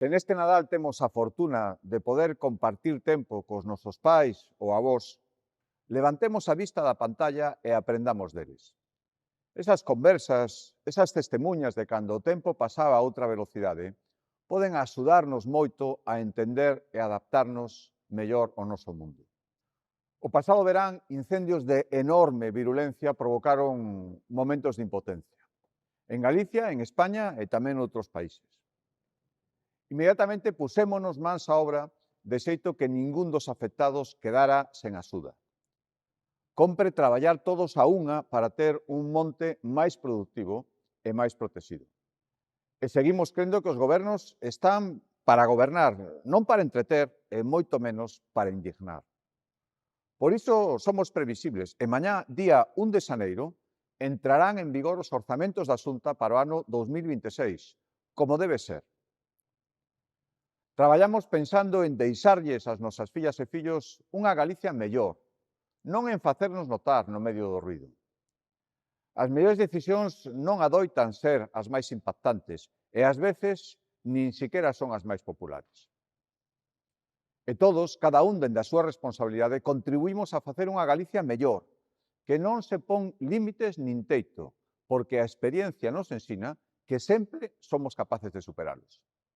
Se neste Nadal temos a fortuna de poder compartir tempo cos nosos pais ou avós, levantemos a vista da pantalla e aprendamos deles. Esas conversas, esas testemuñas de cando o tempo pasaba a outra velocidade, poden axudarnos moito a entender e adaptarnos mellor ao noso mundo. O pasado verán, incendios de enorme virulencia provocaron momentos de impotencia. En Galicia, en España e tamén noutros países. Inmediatamente pusémonos mans á obra de xeito que ningún dos afectados quedara sen axuda. Compre traballar todos a unha para ter un monte máis productivo e máis protegido. E seguimos crendo que os gobernos están para gobernar, non para entreter e moito menos para indignar. Por iso somos previsibles e mañá, día 1 de xaneiro, entrarán en vigor os orzamentos da Xunta para o ano 2026, como debe ser. Traballamos pensando en deixarlles ás nosas fillas e fillos unha Galicia mellor, non en facernos notar no medio do ruído. As mellores decisións non adoitan ser as máis impactantes e ás veces nin siquiera son as máis populares. E todos, cada un dende a súa responsabilidade, contribuímos a facer unha Galicia mellor, que non se pon límites nin teito, porque a experiencia nos ensina que sempre somos capaces de superalos.